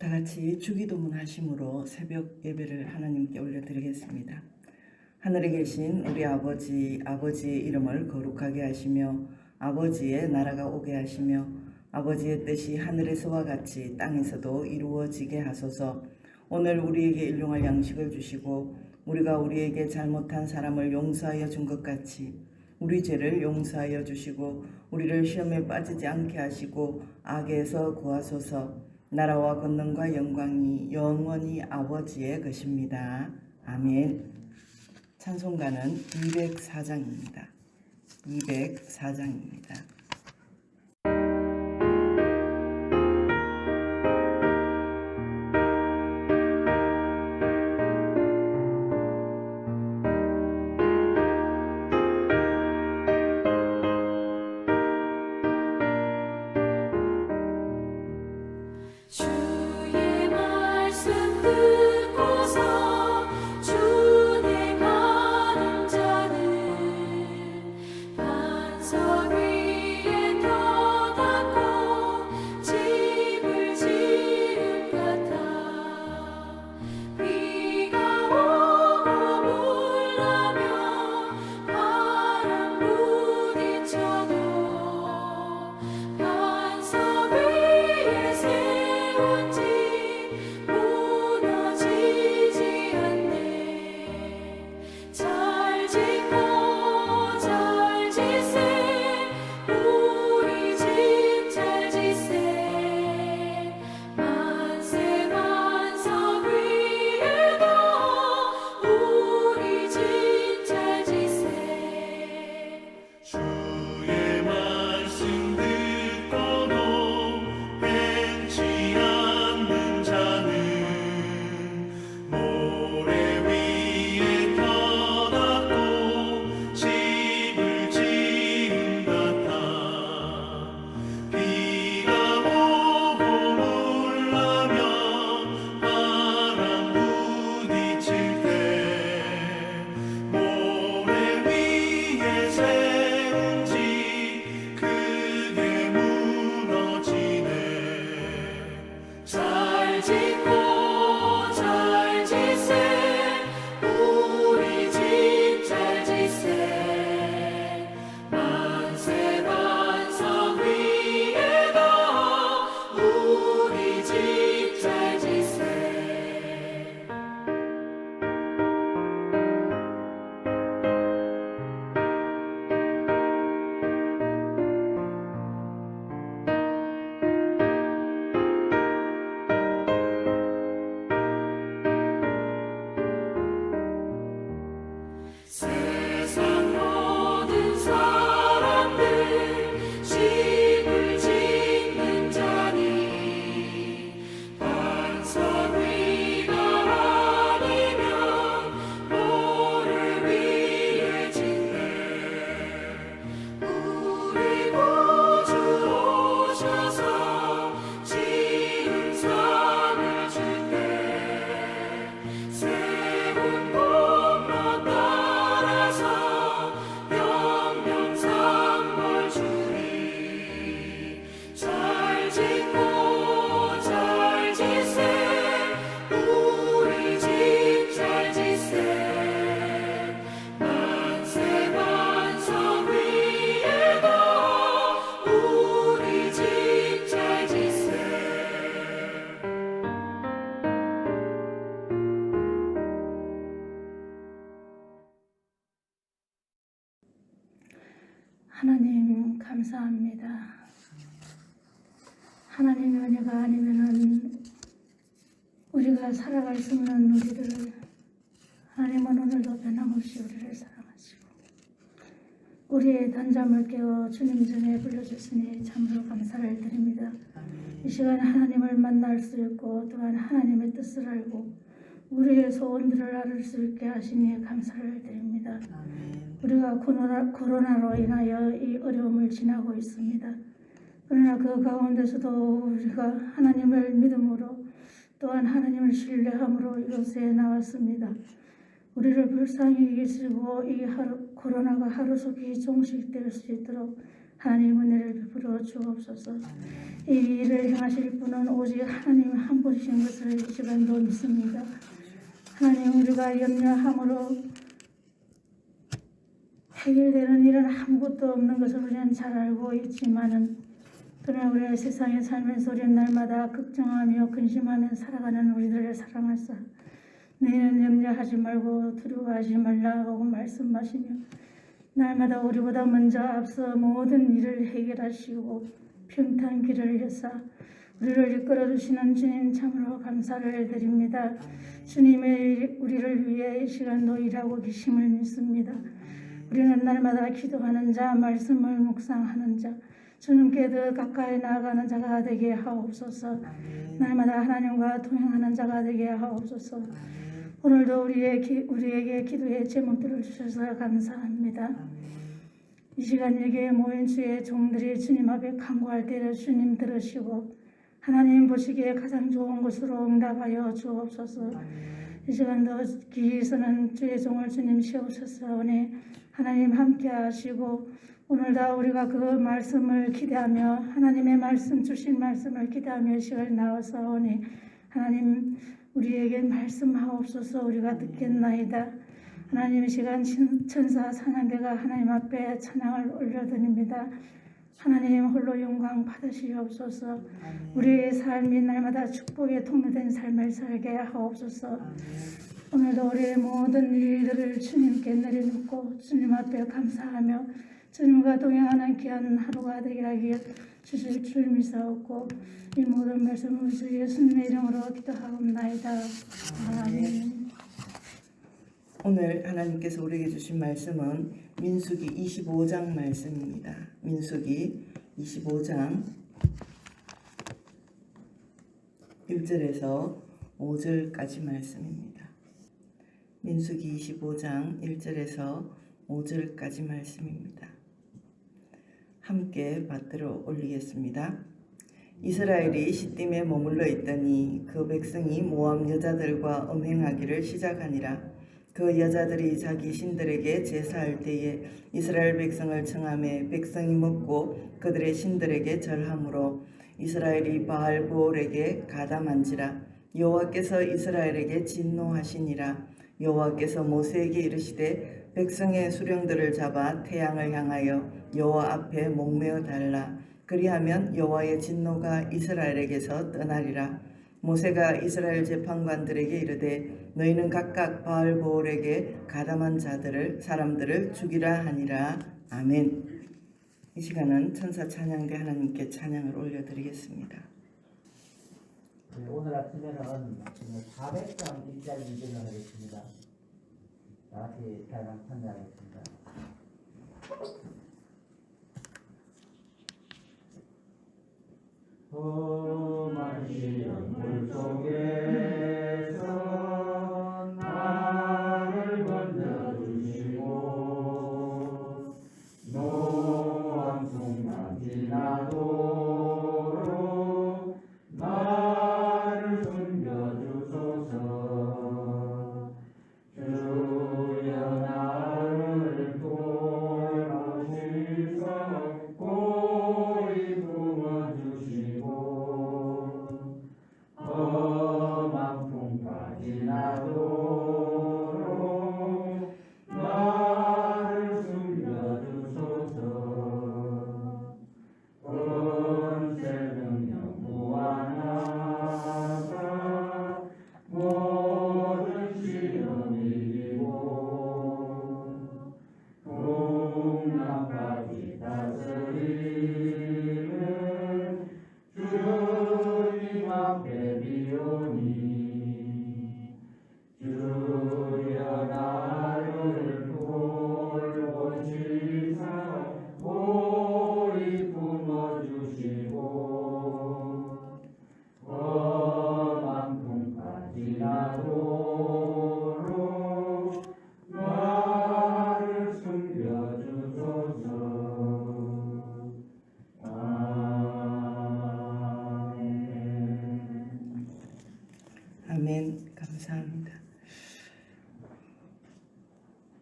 다 같이 주기도문 하심으로 새벽 예배를 하나님께 올려드리겠습니다. 하늘에 계신 우리 아버지, 아버지의 이름을 거룩하게 하시며 아버지의 나라가 오게 하시며 아버지의 뜻이 하늘에서와 같이 땅에서도 이루어지게 하소서. 오늘 우리에게 일용할 양식을 주시고 우리가 우리에게 잘못한 사람을 용서하여 준 것 같이 우리 죄를 용서하여 주시고 우리를 시험에 빠지지 않게 하시고 악에서 구하소서. 나라와 권능과 영광이 영원히 아버지의 것입니다. 아멘. 찬송가는 204장입니다. 204장입니다. 하나님 감사합니다. 하나님의 은혜가 아니면은 우리가 살아갈 수 없는 우리들을 하나님은 오늘도 변함없이 우리를 사랑하시고 우리의 단잠을 깨워 주님 전에 불러주시니 참으로 감사를 드립니다. 이 시간 하나님을 만날 수 있고 또한 하나님의 뜻을 알고 우리의 소원들을 알을 수 있게 하시니 감사를 드립니다. 우리가 코로나로 인하여 이 어려움을 지나고 있습니다. 그러나 그 가운데서도 우리가 하나님을 믿음으로 또한 하나님을 신뢰함으로 이곳에 나왔습니다. 우리를 불쌍히 여기시고 이 코로나가 하루속히 종식될 수 있도록 하나님 은혜를 베풀어 주옵소서. 이 일을 행하실 분은 오직 하나님 한 분이신 것을 이 시간도 믿습니다. 하나님, 우리가 염려함으로 해결되는 일은 아무것도 없는 것을 우리는 잘 알고 있지만은, 그러나 우리의 세상에 살면서 우리는 날마다 걱정하며 근심하며 살아가는 우리들을 사랑하사 너희는 염려하지 말고 두려워하지 말라고 말씀하시며 날마다 우리보다 먼저 앞서 모든 일을 해결하시고 평탄 길을 여사 우리를 이끌어 주시는 주님 참으로 감사를 드립니다. 주님의 우리를 위해 이 시간도 일하고 계심을 믿습니다. 우리는 날마다 기도하는 자, 말씀을 묵상하는 자, 주님께 더 가까이 나아가는 자가 되게 하옵소서. 날마다 하나님과 동행하는 자가 되게 하옵소서. 오늘도 우리에게 기도의 제목들을 주셔서 감사합니다. 이 시간 여기에 모인 주의 종들이 주님 앞에 간구할 때를 주님 들으시고 하나님 보시기에 가장 좋은 것으로 응답하여 주옵소서. 이 시간도 기에서는 주의 종을 주님 세우셨사오니 하나님 함께 하시고 오늘도 우리가 그 말씀을 기대하며 하나님의 말씀 주신 말씀을 기대하며 시간이 나와서오니 하나님 우리에게 말씀하옵소서. 우리가 듣겠나이다. 하나님, 시간 천사 찬양대가 하나님 앞에 찬양을 올려드립니다. 하나님 홀로 영광 받으시옵소서. 우리의 삶이 날마다 축복의 통로된 삶을 살게 하옵소서. 오늘도 우리의 모든 일들을 주님께 내려놓고 주님 앞에 감사하며 주님과 동행하는 귀한 하루가 되게 하기에 주실 줄 믿사옵고 이 모든 말씀을 주 예수님의 이름으로 기도하옵나이다. 아멘. 오늘 하나님께서 우리에게 주신 말씀은 민수기 25장 말씀입니다. 민수기 25장 1절에서 5절까지 말씀입니다. 민수기 25장 1절에서 5절까지 말씀입니다. 함께 받들어 올리겠습니다. 이스라엘이 시딤에 머물러 있더니 그 백성이 모압 여자들과 음행하기를 시작하니라. 그 여자들이 자기 신들에게 제사할 때에 이스라엘 백성을 청하매 백성이 먹고 그들의 신들에게 절함으로 이스라엘이 바알보올에게 가담한지라. 여호와께서 이스라엘에게 진노하시니라. 여호와께서 모세에게 이르시되 백성의 수령들을 잡아 태양을 향하여 여호와 앞에 목매어 달라. 그리하면 여호와의 진노가 이스라엘에게서 떠나리라. 모세가 이스라엘 재판관들에게 이르되 너희는 각각 바알보올에게 가담한 사람들을 죽이라 하니라. 아멘. 이 시간은 천사 찬양대 하나님께 찬양을 올려드리겠습니다. 오늘 아침에는 400장 1절 2절을 하겠습니다. 다같이 찬양 찬양하겠습니다. 험한 시험 물속에서 나를 건져주시고 노한 순간 지나도록 나를 숨겨주소서. 주여 나를 돌보시서 고이 품어주시고 험한 풍파 지나도록 나를 숨겨주소서. 권세 능력 무한하사 모든 시험 이기고 풍랑까지 다스리는 주님 앞에 비오니 주여 나를 돌보시사 고이 품어주시고 험한 풍파 지나도록 나를 숨겨주소서. 아멘. 아멘. 감사합니다.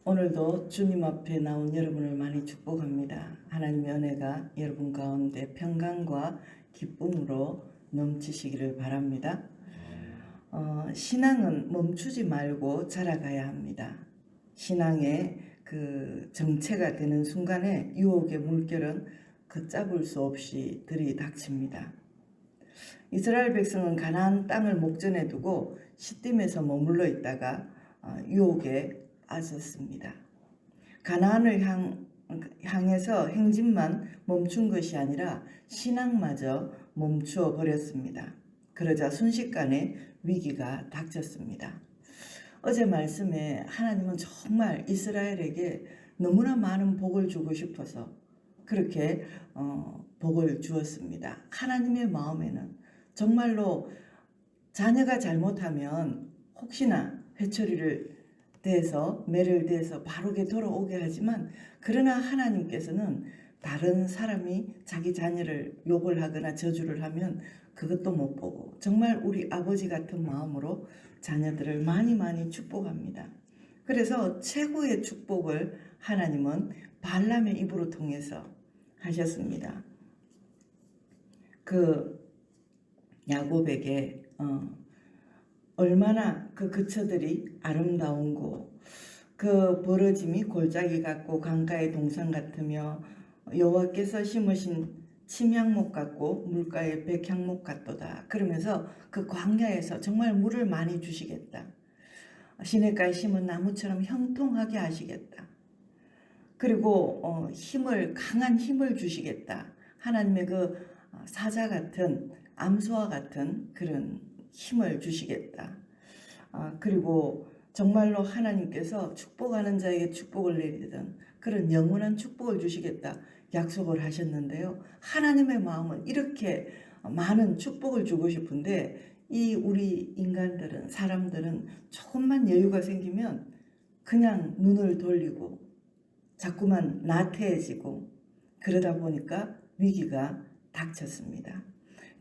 오늘도 주님 앞에 나온 여러분을 많이 축복합니다. 하나님의 은혜가 여러분 가운데 평강과 기쁨으로 넘치시기를 바랍니다. 신앙은 멈추지 말고 자라가야 합니다. 신앙의 그 정체가 되는 순간에 유혹의 물결은 걷잡을 수 없이 들이닥칩니다. 이스라엘 백성은 가나안 땅을 목전에 두고 시딤에서 머물러 있다가 유혹에 빠졌습니다. 가나안을 향해서 행진만 멈춘 것이 아니라 신앙마저 멈추어 버렸습니다. 그러자 순식간에 위기가 닥쳤습니다. 어제 말씀에 하나님은 정말 이스라엘에게 너무나 많은 복을 주고 싶어서 그렇게 복을 주었습니다. 하나님의 마음에는 정말로 자녀가 잘못하면 혹시나 회초리를 대서 매를 대서 바르게 돌아오게 하지만 그러나 하나님께서는 다른 사람이 자기 자녀를 욕을 하거나 저주를 하면 그것도 못 보고 정말 우리 아버지 같은 마음으로 자녀들을 많이 축복합니다. 그래서 최고의 축복을 하나님은 발람의 입으로 통해서 하셨습니다. 그 야곱에게 얼마나 그 그처들이 아름다운 곳, 그 벌어짐이 골짜기 같고 강가의 동산 같으며 여호와께서 심으신 침향목 같고 물가의 백향목 같도다. 그러면서 그 광야에서 정말 물을 많이 주시겠다. 시냇가에 심은 나무처럼 형통하게 하시겠다. 그리고 강한 힘을 주시겠다. 하나님의 그 사자 같은 암소와 같은 그런 힘을 주시겠다. 그리고 정말로 하나님께서 축복하는 자에게 축복을 내리던 그런 영원한 축복을 주시겠다 약속을 하셨는데요. 하나님의 마음은 이렇게 많은 축복을 주고 싶은데 이 우리 인간들은 사람들은 조금만 여유가 생기면 그냥 눈을 돌리고 자꾸만 나태해지고 그러다 보니까 위기가 닥쳤습니다.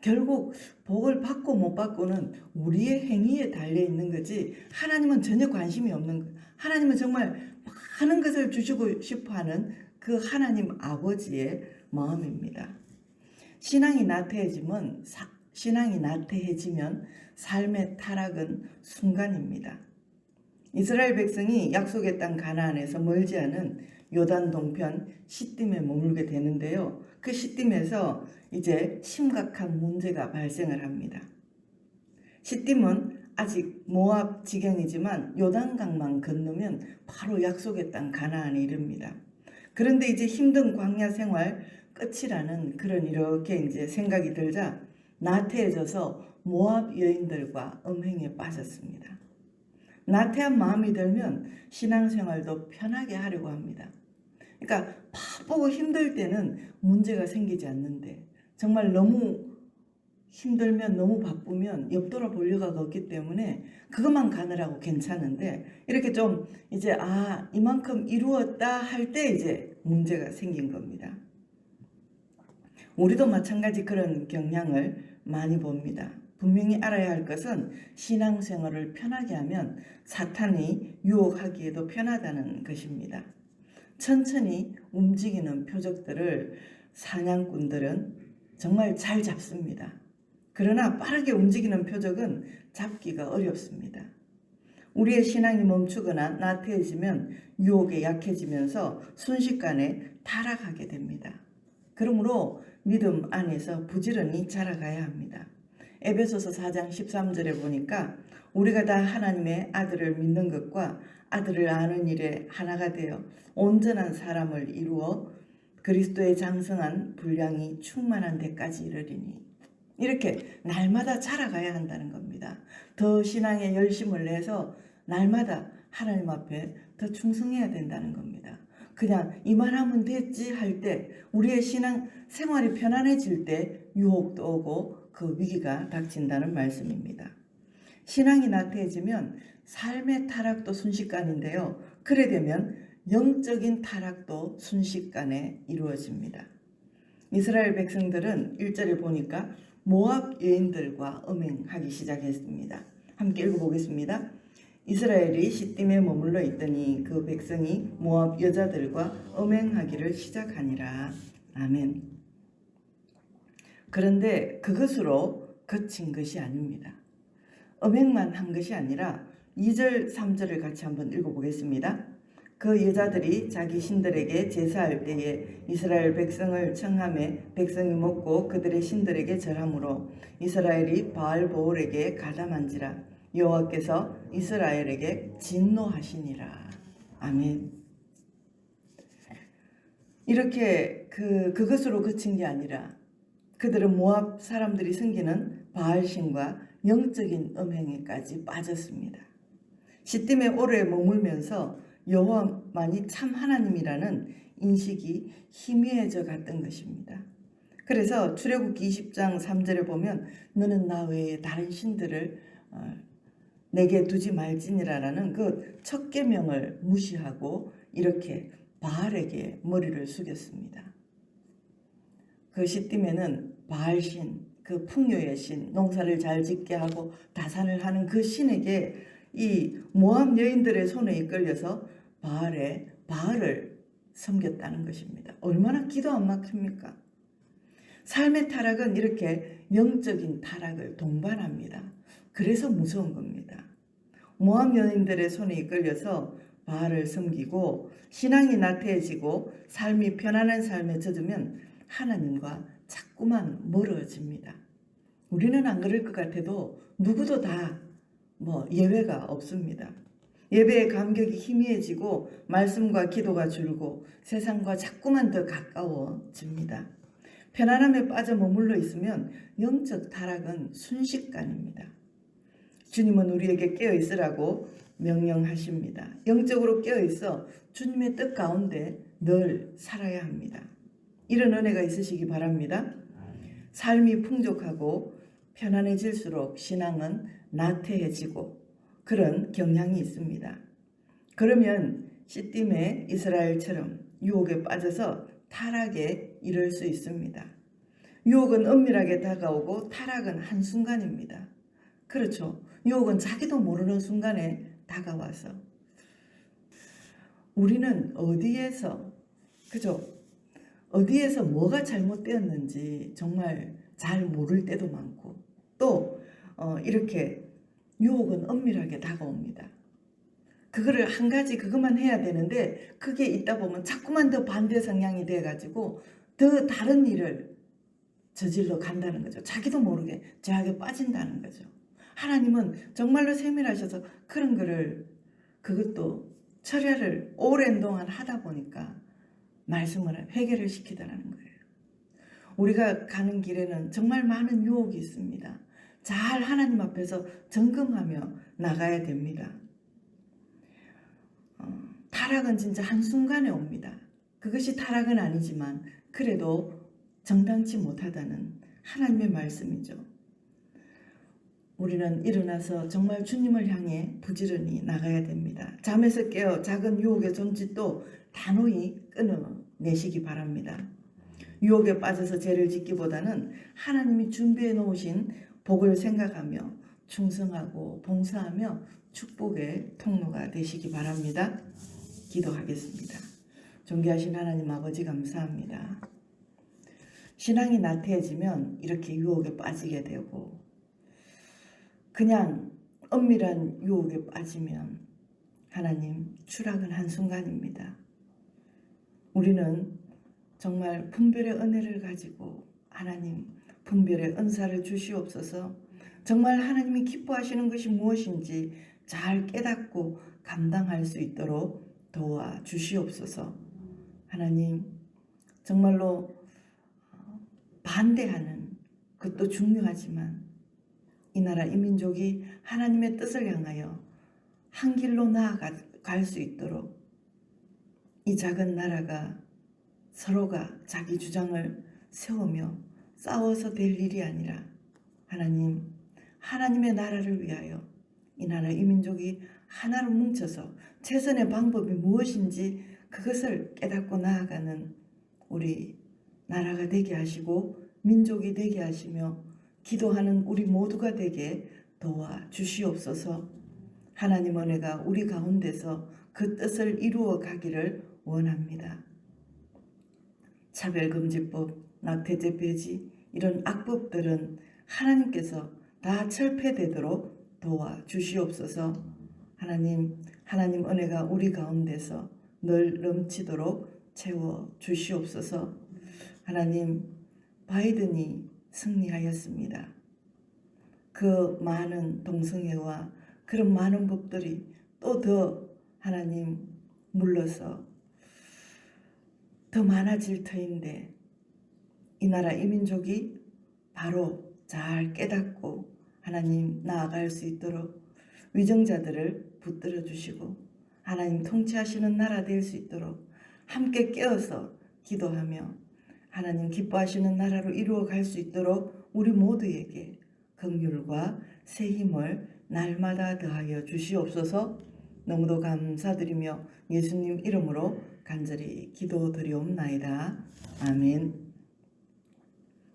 결국 복을 받고 못 받고는 우리의 행위에 달려 있는 거지 하나님은 전혀 관심이 없는 거예요. 하나님은 정말 많은 것을 주시고 싶어하는 그 하나님 아버지의 마음입니다. 신앙이 나태해지면 삶의 타락은 순간입니다. 이스라엘 백성이 약속의 땅 가나안에서 멀지 않은 요단 동편 시딤에 머물게 되는데요. 그 시딤에서 이제 심각한 문제가 발생을 합니다. 시딤은 아직 모압 지경이지만 요단강만 건너면 바로 약속의 땅 가나안에 이릅니다. 그런데 이제 힘든 광야 생활 끝이라는 그런 이렇게 이제 생각이 들자 나태해져서 모압 여인들과 음행에 빠졌습니다. 나태한 마음이 들면 신앙생활도 편하게 하려고 합니다. 그러니까 바쁘고 힘들 때는 문제가 생기지 않는데 정말 너무 힘들면 너무 바쁘면 옆돌아 볼 여가 없기 때문에 그것만 가느라고 괜찮은데 이렇게 좀 이제 이만큼 이루었다 할 때 이제 문제가 생긴 겁니다. 우리도 마찬가지 그런 경향을 많이 봅니다. 분명히 알아야 할 것은 신앙생활을 편하게 하면 사탄이 유혹하기에도 편하다는 것입니다. 천천히 움직이는 표적들을 사냥꾼들은 정말 잘 잡습니다. 그러나 빠르게 움직이는 표적은 잡기가 어렵습니다. 우리의 신앙이 멈추거나 나태해지면 유혹에 약해지면서 순식간에 타락하게 됩니다. 그러므로 믿음 안에서 부지런히 자라가야 합니다. 에베소서 4장 13절에 보니까 우리가 다 하나님의 아들을 믿는 것과 아들을 아는 일에 하나가 되어 온전한 사람을 이루어 그리스도의 장성한 분량이 충만한 데까지 이르리니 이렇게 날마다 자라가야 한다는 겁니다. 더 신앙에 열심을 내서 날마다 하나님 앞에 더 충성해야 된다는 겁니다. 그냥 이만하면 됐지 할 때 우리의 신앙 생활이 편안해질 때 유혹도 오고 그 위기가 닥친다는 말씀입니다. 신앙이 나태해지면 삶의 타락도 순식간인데요. 그래 되면 영적인 타락도 순식간에 이루어집니다. 이스라엘 백성들은 1절에 보니까 모압 여인들과 음행하기 시작했습니다. 함께 읽어보겠습니다. 이스라엘이 시딤에 머물러 있더니 그 백성이 모압 여자들과 음행하기를 시작하니라. 아멘. 그런데 그것으로 그친 것이 아닙니다. 음행만 한 것이 아니라 2절 3절을 같이 한번 읽어보겠습니다. 그 여자들이 자기 신들에게 제사할 때에 이스라엘 백성을 청함에 백성이 먹고 그들의 신들에게 절함으로 이스라엘이 바알보올에게 가담한지라. 여호와께서 이스라엘에게 진노하시니라. 아멘. 이렇게 그것으로 그친 게 아니라 그들은 모압 사람들이 섬기는 바알신과 영적인 음행에까지 빠졌습니다. 시딤에 오래 머물면서 여호와만이 참 하나님이라는 인식이 희미해져 갔던 것입니다. 그래서 출애굽기 20장 3절에 보면 너는 나 외에 다른 신들을 내게 두지 말지니라라는 그 첫 계명을 무시하고 이렇게 바알에게 머리를 숙였습니다. 그 시딤에는 바알신, 그 풍요의 신, 농사를 잘 짓게 하고 다산을 하는 그 신에게 이 모압 여인들의 손에 이끌려서 바알을 섬겼다는 것입니다. 얼마나 기도 안 막힙니까? 삶의 타락은 이렇게 영적인 타락을 동반합니다. 그래서 무서운 겁니다. 모압 여인들의 손에 이끌려서 바알을 섬기고 신앙이 나태해지고 삶이 편안한 삶에 젖으면 하나님과 자꾸만 멀어집니다. 우리는 안 그럴 것 같아도 누구도 다 예외가 없습니다. 예배의 감격이 희미해지고 말씀과 기도가 줄고 세상과 자꾸만 더 가까워집니다. 편안함에 빠져 머물러 있으면 영적 타락은 순식간입니다. 주님은 우리에게 깨어있으라고 명령하십니다. 영적으로 깨어있어 주님의 뜻 가운데 늘 살아야 합니다. 이런 은혜가 있으시기 바랍니다. 삶이 풍족하고 편안해질수록 신앙은 나태해지고 그런 경향이 있습니다. 그러면 시딤의 이스라엘처럼 유혹에 빠져서 타락에 이를 수 있습니다. 유혹은 은밀하게 다가오고 타락은 한순간입니다. 그렇죠. 유혹은 자기도 모르는 순간에 다가와서 우리는 어디에서 뭐가 잘못되었는지 정말 잘 모를 때도 많고 또 이렇게 유혹은 은밀하게 다가옵니다. 그거를 한 가지 그것만 해야 되는데 그게 있다 보면 자꾸만 더 반대 성향이 돼가지고 더 다른 일을 저질러 간다는 거죠. 자기도 모르게 죄악에 빠진다는 거죠. 하나님은 정말로 세밀하셔서 그런 거를 그것도 철야를 오랜 동안 하다 보니까 말씀을 해결을 시키더라는 거예요. 우리가 가는 길에는 정말 많은 유혹이 있습니다. 잘 하나님 앞에서 점검하며 나가야 됩니다. 타락은 진짜 한순간에 옵니다. 그것이 타락은 아니지만 그래도 정당치 못하다는 하나님의 말씀이죠. 우리는 일어나서 정말 주님을 향해 부지런히 나가야 됩니다. 잠에서 깨어 작은 유혹의 손짓도 단호히 끊어내시기 바랍니다. 유혹에 빠져서 죄를 짓기보다는 하나님이 준비해 놓으신 복을 생각하며 충성하고 봉사하며 축복의 통로가 되시기 바랍니다. 기도하겠습니다. 존귀하신 하나님 아버지 감사합니다. 신앙이 나태해지면 이렇게 유혹에 빠지게 되고 그냥 은밀한 유혹에 빠지면 하나님 추락은 한순간입니다. 우리는 정말 분별의 은혜를 가지고 하나님 분별의 은사를 주시옵소서. 정말 하나님이 기뻐하시는 것이 무엇인지 잘 깨닫고 감당할 수 있도록 도와주시옵소서. 하나님 정말로 반대하는 것도 중요하지만 이 나라 이 민족이 하나님의 뜻을 향하여 한 길로 나아갈 수 있도록 이 작은 나라가 서로가 자기 주장을 세우며 싸워서 될 일이 아니라 하나님의 나라를 위하여 이 나라 이 민족이 하나로 뭉쳐서 최선의 방법이 무엇인지 그것을 깨닫고 나아가는 우리 나라가 되게 하시고 민족이 되게 하시며 기도하는 우리 모두가 되게 도와주시옵소서. 하나님 은혜가 우리 가운데서 그 뜻을 이루어 가기를 원합니다. 차별금지법, 낙태죄 폐지 이런 악법들은 하나님께서 다 철폐되도록 도와주시옵소서. 하나님 은혜가 우리 가운데서 늘 넘치도록 채워주시옵소서. 하나님, 바이든이 승리하였습니다. 그 많은 동성애와 그런 많은 법들이 또 더 하나님 물러서 더 많아질 터인데 이 나라 이 민족이 바로 잘 깨닫고 하나님 나아갈 수 있도록 위정자들을 붙들어 주시고 하나님 통치하시는 나라 될 수 있도록 함께 깨어서 기도하며 하나님 기뻐하시는 나라로 이루어 갈 수 있도록 우리 모두에게 긍휼과 새 힘을 날마다 더하여 주시옵소서. 너무도 감사드리며 예수님 이름으로 간절히 기도드리옵나이다. 아멘.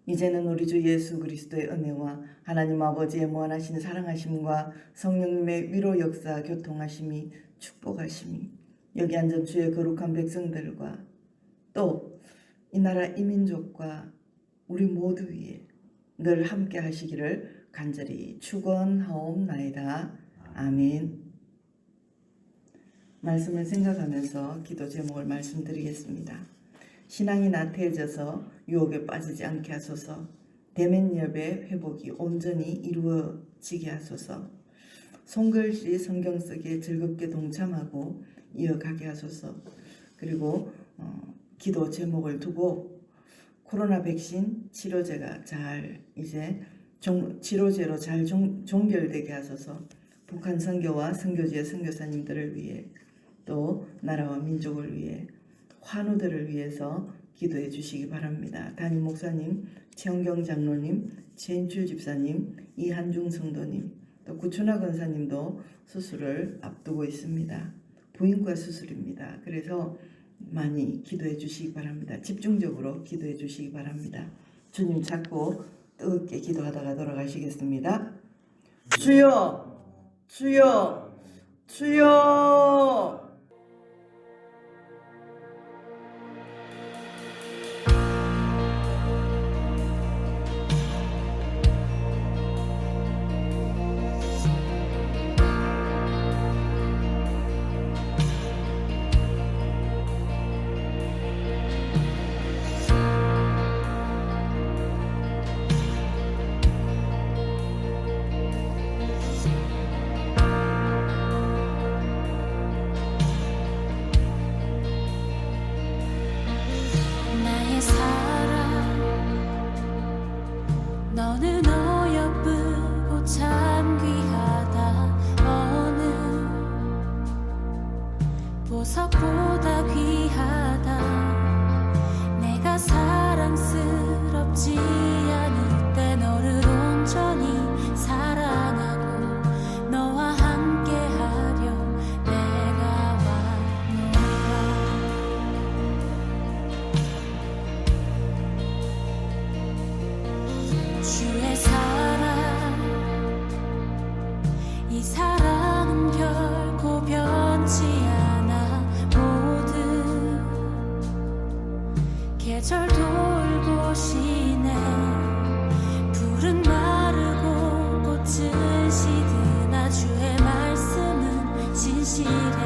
이제는 우리 주 예수 그리스도의 은혜와 하나님 아버지의 무한하신 사랑하심과 성령님의 위로 역사 교통하심이 축복하심이 여기 앉은 주의 거룩한 백성들과 또 이 나라 이 민족과 우리 모두 위에 늘 함께 하시기를 간절히 축원하옵나이다. 아멘. 말씀을 생각하면서 기도 제목을 말씀드리겠습니다. 신앙이 나태해져서 유혹에 빠지지 않게 하소서. 대면예배 회복이 온전히 이루어지게 하소서. 손글씨 성경 쓰기에 즐겁게 동참하고 이어가게 하소서. 그리고 기도 제목을 두고 코로나 백신 치료제가 잘 이제 치료제로 잘 종결되게 하소서. 북한 선교와 선교지의 선교사님들을 위해 또 나라와 민족을 위해 환우들을 위해서 기도해 주시기 바랍니다. 담임 목사님, 최영경 장로님, 최인출 집사님, 이한중 성도님, 또 구춘하 권사님도 수술을 앞두고 있습니다. 부인과 수술입니다. 그래서 많이 기도해 주시기 바랍니다. 집중적으로 기도해 주시기 바랍니다. 주님 찾고 뜨겁게 기도하다가 돌아가시겠습니다. 주여, 주여, 주여. 나의 사랑 너는 어여쁘고 참 귀하다. 어느 보석보다 귀하다. 내가 사랑스럽지 않을 때 너를 온전히 사랑하고 너와 함께하려 내가 왔노라. 주의 사랑 이 사랑은 결코 변치 않아. 모든 계절 돌고 시네. 푸른 마르고 꽃은 시드나 주의 말씀은 진실해.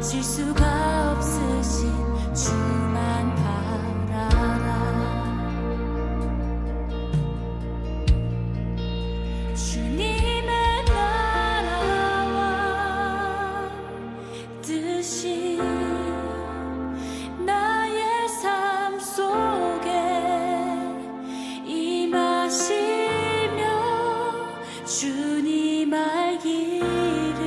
실수가 없으신 주만 바라라. 주님의 나라와 뜻이 나의 삶 속에 임하시며 주님 알기를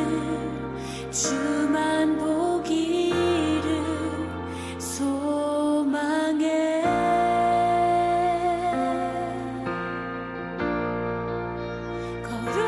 주만 보기를 소망해. 거룩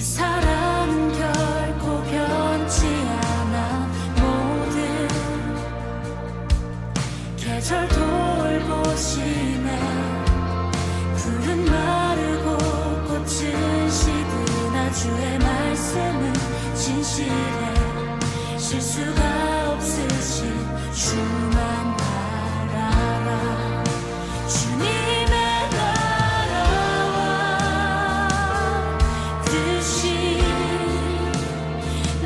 이 사랑은 결코 변치 않아 모든 계절 돌보시네 푸른 마르고 꽃은 시드나 주의 말씀은 진실해 실수가 없으신 주만 바라라 주님의 나라와 뜻이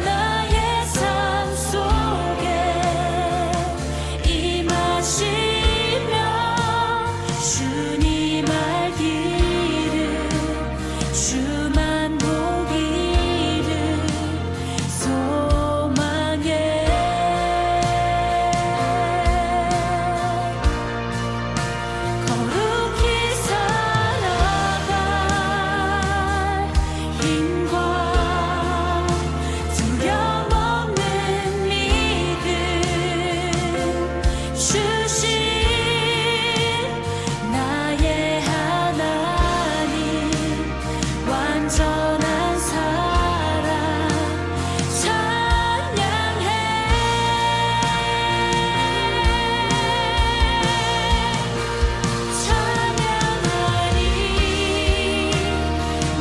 나의 삶 속에 임하시며 주님 알기를 주만 보기를 소망해 거룩히 살아갈 힘과 두려움 없는 믿음 주신 나의 하나님 완전한 사랑 찬양하리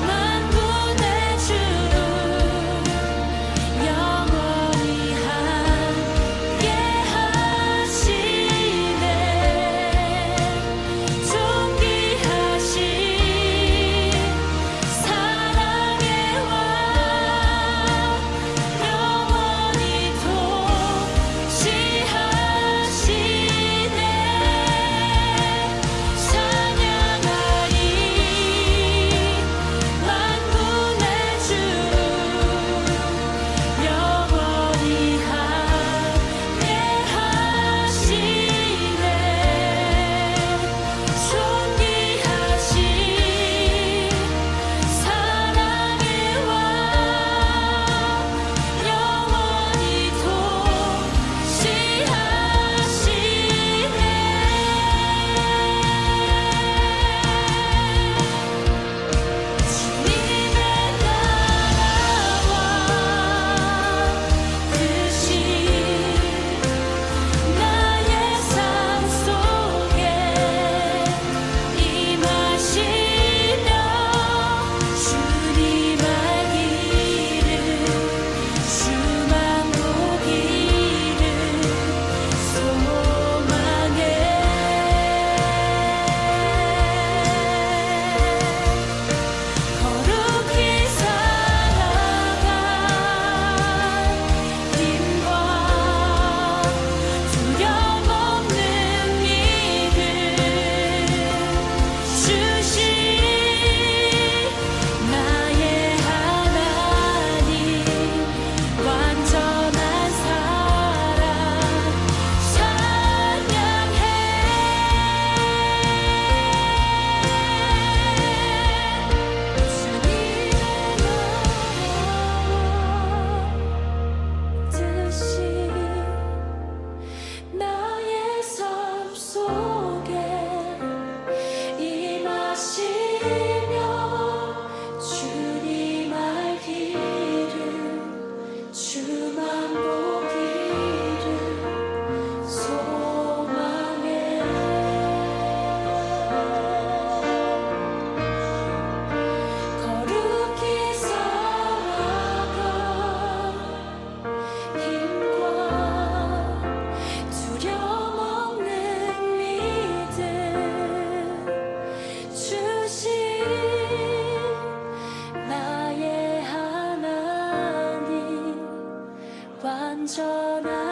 만군의 주 영원히 함께 하시네 존귀하신 사랑의 왕 영원히 통치하시네 찬양하리 만군의 주 영원히 함께 하시네 존귀하신 사랑의 왕 영원히 통치하시네 주님의 나라와 뜻이 나의 삶 속에 임하시며 주님 알기를 주만 보기를 소망해 거룩히 살아갈 힘과 두려움 없는 믿음 주신 나의 하나님 완전한 사랑 찬양해 주님의 나라와 뜻이 나의 삶 속에 임하시며 주님 알기를 주만 보기를 소망해 거룩히 살아갈 힘과 두려움 없는 믿음 주신 나의 하나님 완전한